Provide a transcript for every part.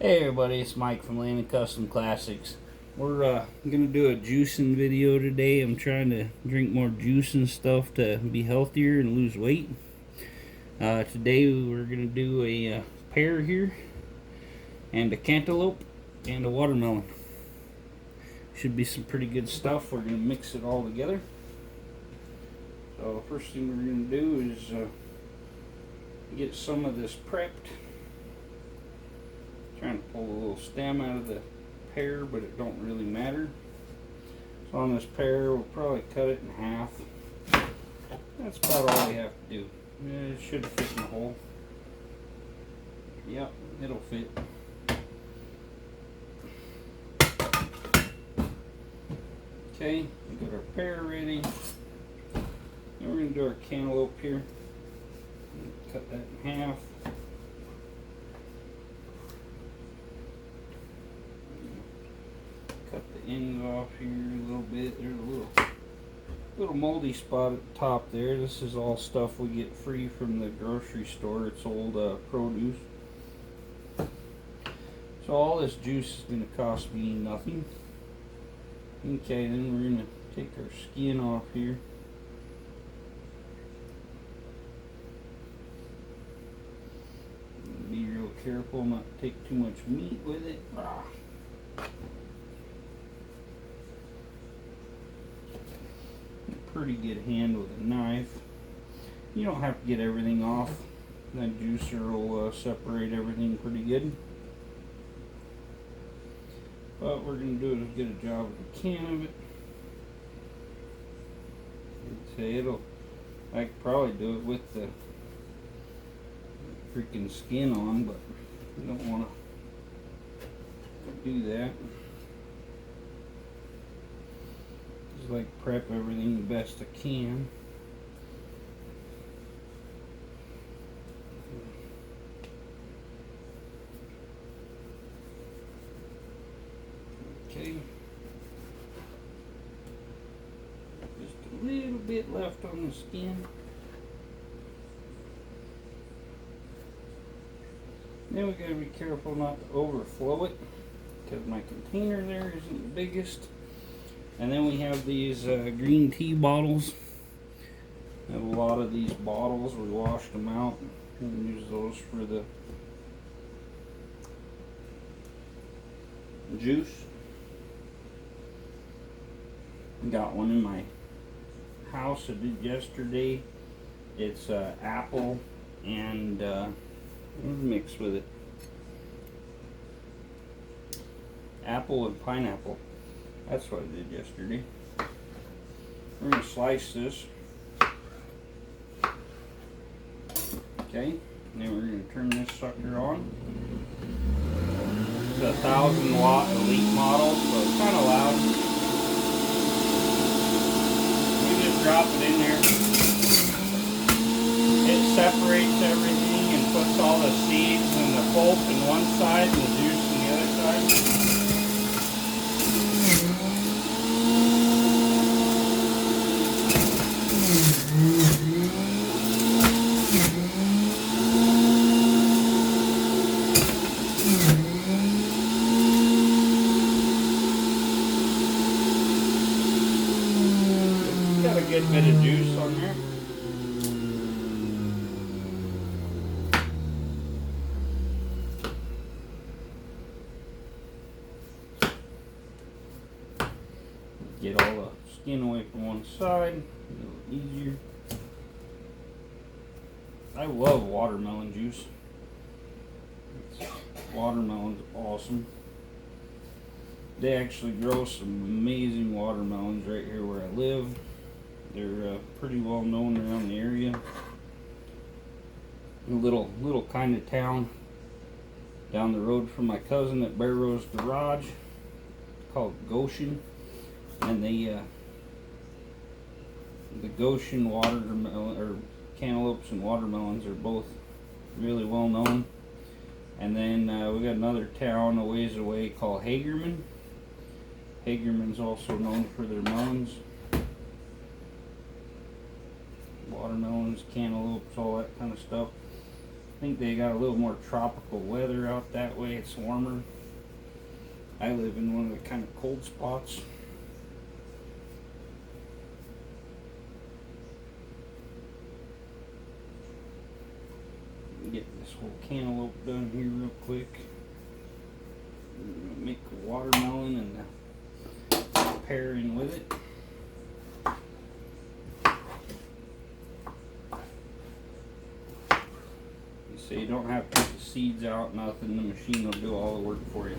Hey everybody, it's Mike from Landon Custom Classics. We're gonna do a juicing video today. I'm trying to drink more juice and stuff to be healthier and lose weight. Today we're gonna do a pear here, and a cantaloupe, and a watermelon. Should be some pretty good stuff. We're gonna mix it all together. So first thing we're gonna do is get some of this prepped. Trying to pull a little stem out of the pear, but it don't really matter. So on this pear, we'll probably cut it in half. That's about all we have to do. It should fit in the hole. Yep, it'll fit. Okay, we got our pear ready. Then we're going to do our cantaloupe here. Cut that in half. Cut the ends off here a little bit. There's a little moldy spot at the top there. This is all stuff we get free from the grocery store. It's old produce. So all this juice is going to cost me nothing. Okay, then we're going to take our skin off here. Be real careful not to take too much meat with it. Pretty good hand with a knife. You don't have to get everything off. That juicer will separate everything pretty good. But we're going to do as good a job as we can of it. I could probably do it with the freaking skin on, but we don't want to do that. Just like prep everything the best I can. Okay. Just a little bit left on the skin. Then we gotta be careful not to overflow it, because my container there isn't the biggest. And then we have these green tea bottles. I have a lot of these bottles. We washed them out and use those for the juice. Got one in my house I did yesterday. It's apple and mixed with it. Apple and pineapple. That's what I did yesterday. We're going to slice this. Okay, and then we're going to turn this sucker on. It's a 1000-watt elite model, so it's kind of loud. We just drop it in there. It separates everything and puts all the seeds and the pulp in one side and the juice on the other side. Got a good bit of juice on there. Get all the skin away from one side, a little easier. I love watermelon juice. Watermelon's awesome. They actually grow some amazing watermelons right here where I live. They're pretty well known around the area. A little kind of town down the road from my cousin at Barrow's Garage, called Goshen. And the Goshen watermelon or cantaloupes and watermelons are both really well known. And then we got another town a ways away called Hagerman. Hagerman's also known for their melons. Watermelons, cantaloupes, all that kind of stuff. think they got a little more tropical weather out that way. It's warmer. I live in one of the kind of cold spots. Get this whole cantaloupe done here real quick. I'm gonna make the watermelon and the pairing with it. So you don't have to put the seeds out, nothing. The machine will do all the work for you.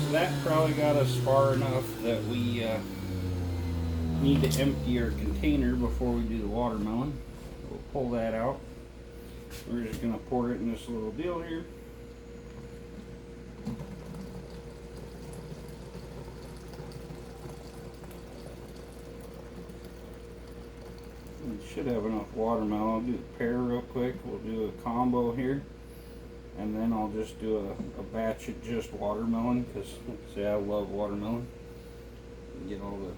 So that probably got us far enough that we need to empty our container before we do the watermelon. We'll pull that out. We're just going to pour it in this little deal here. We should have enough watermelon. I'll do the pear real quick. We'll do a combo here. And then I'll just do a batch of just watermelon because, like I say, I love watermelon. Get all the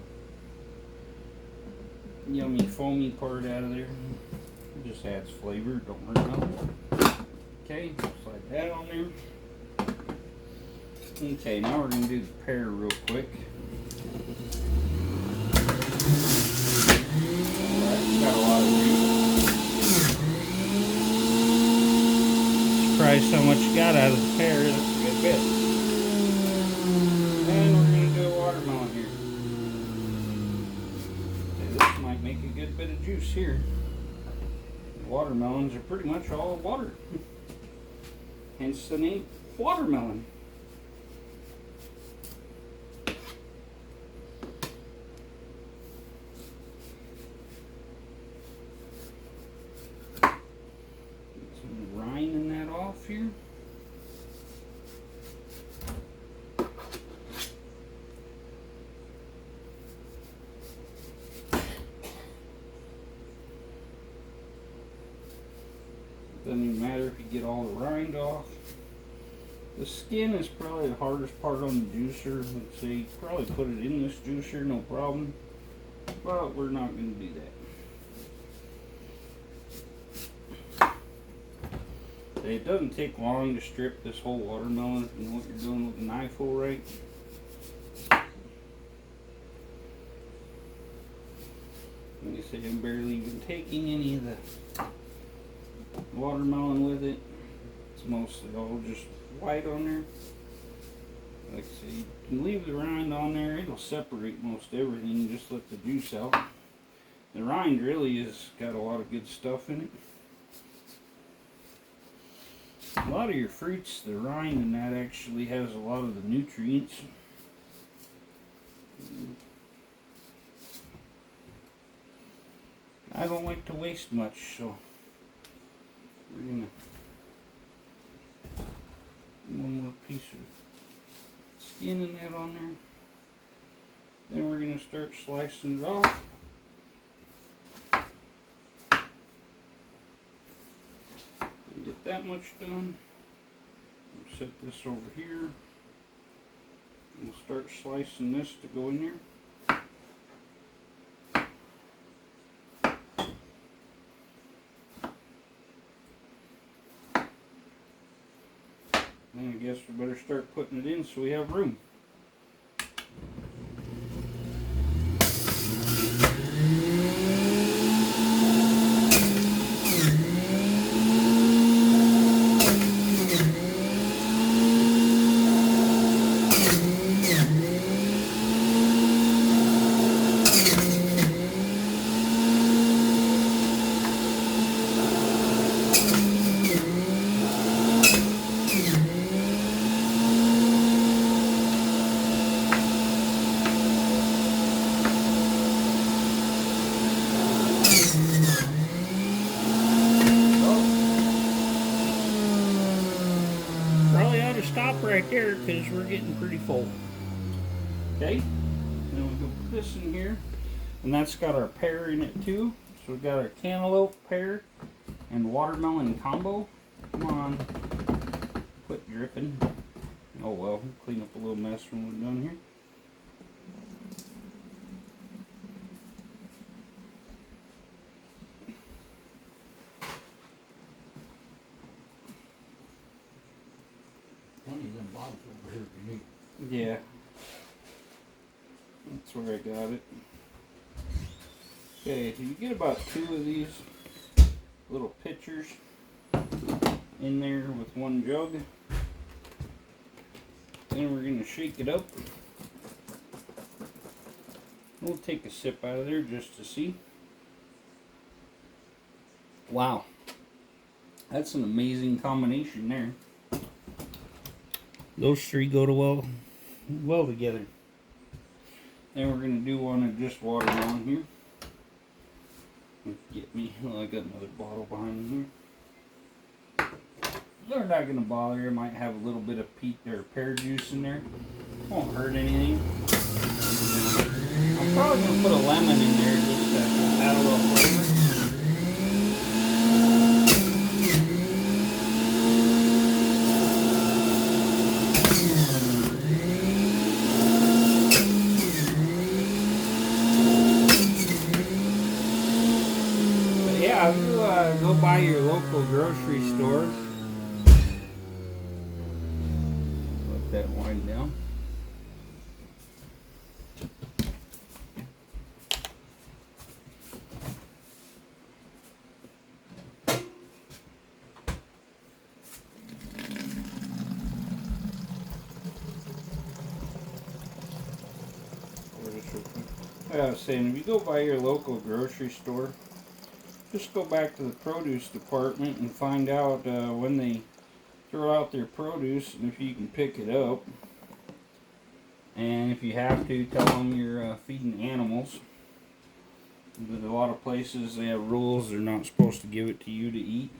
yummy foamy part out of there. It just adds flavor, don't hurt nothing. Okay, slide that on there. Okay, now we're going to do the pear real quick. Alright, got a lot of juice. Surprised how much you got out of the pear. That's a good bit. And we're going to do a watermelon here. This might make a good bit of juice here. Watermelons are pretty much all water. Hence the name watermelon. Get some grinding that off here. Doesn't even matter if you get all the rind off. The skin is probably the hardest part on the juicer. Let's see, probably put it in this juicer, no problem. But we're not going to do that. It doesn't take long to strip this whole watermelon if you know what you're doing with the knife hole right. Like I say, I'm barely even taking any of the watermelon with it. It's mostly all just white on there. Like I say, you can leave the rind on there. It'll separate most everything. Just let the juice out. The rind really has got a lot of good stuff in it. A lot of your fruits, the rind in that actually has a lot of the nutrients. I don't like to waste much, so we're gonna one more piece of skin in that on there. Then we're gonna start slicing it off. Get that much done. We'll set this over here. We'll start slicing this to go in there. Then I guess we better start putting it in so we have room. Stop right there because we're getting pretty full. Okay, then we'll put this in here. And that's got our pear in it too. So we've got our cantaloupe, pear, and watermelon combo. Come on. Quit dripping. Oh well, clean up a little mess when we're done here. Plenty of them bottles over here if you need. Yeah. That's where I got it. Okay, so you get about 2 of these little pitchers in there with 1 jug. Then we're going to shake it up. We'll take a sip out of there just to see. Wow. That's an amazing combination there. Those 3 go well together. Then we're going to do one of just watermelon here. Get me. Oh, I got another bottle behind me here. They're not going to bother. It might have a little bit of pear juice in there. Won't hurt anything. I'm probably going to put a lemon in there just to add a little flavor. But yeah, if you go by your local grocery store, let that wind down. I was saying, if you go by your local grocery store, just go back to the produce department and find out when they throw out their produce and if you can pick it up. And if you have to, tell them you're feeding animals. But a lot of places, they have rules, they're not supposed to give it to you to eat.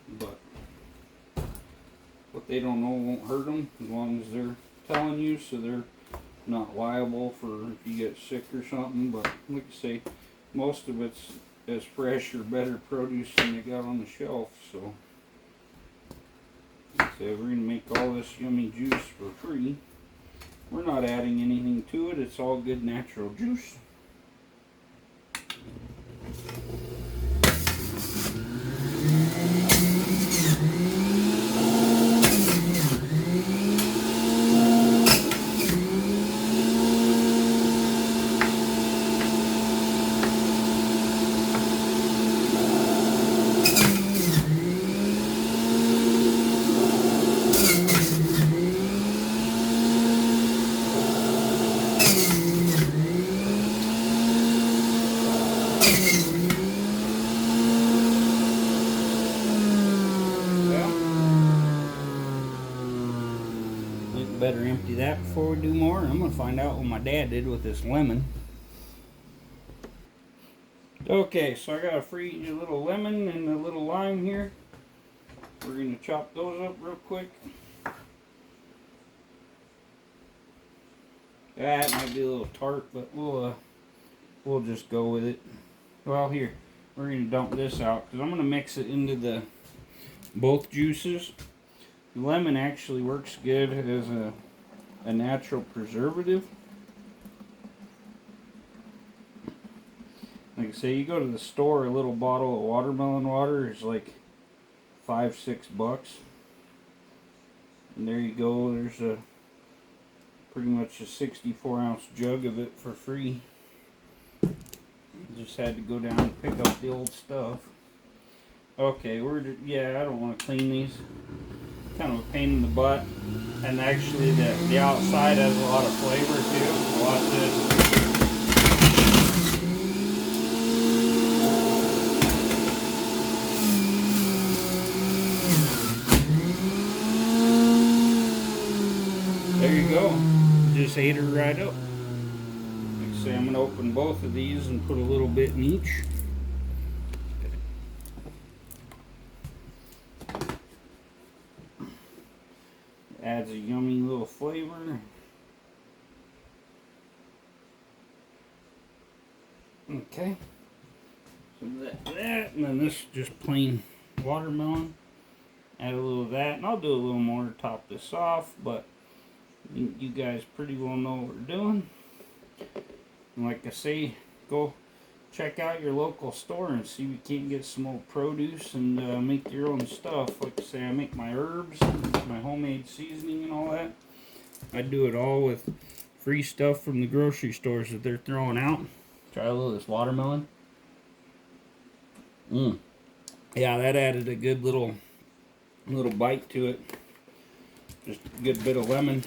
But what they don't know won't hurt them as long as they're telling you, so they're not liable for if you get sick or something. But like I say, most of it's as fresh or better produce than you got on the shelf. So we're going to make all this yummy juice for free. We're not adding anything to it. It's all good natural juice. Better empty that before we do more. I'm going to find out what my dad did with this lemon. Okay, so I got a free little lemon and a little lime here. We're going to chop those up real quick. That might be a little tart, but we'll just go with it. Well, here, we're going to dump this out because I'm going to mix it into both juices. The lemon actually works good as a natural preservative. Like I say, you go to the store, a little bottle of watermelon water is like $5-6. And there you go, there's pretty much a 64-ounce jug of it for free. Just had to go down and pick up the old stuff. Okay, I don't want to clean these. Kind of a pain in the butt, and actually the outside has a lot of flavor too. Watch this. There you go. Just ate her right up. Like I say, I'm going to open both of these and put a little bit in each. Adds a yummy little flavor. Okay. Some of that, and then this just plain watermelon. Add a little of that, and I'll do a little more to top this off, but you guys pretty well know what we're doing. And like I say, go check out your local store and see if you can't get some old produce and make your own stuff. Like I say, I make my herbs, my homemade seasoning and all that. I do it all with free stuff from the grocery stores that they're throwing out. Try a little of this watermelon. Yeah, that added a good little bite to it. Just a good bit of lemon.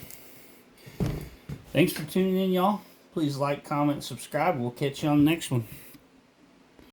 Thanks for tuning in, y'all. Please like, comment, subscribe. We'll catch you on the next one.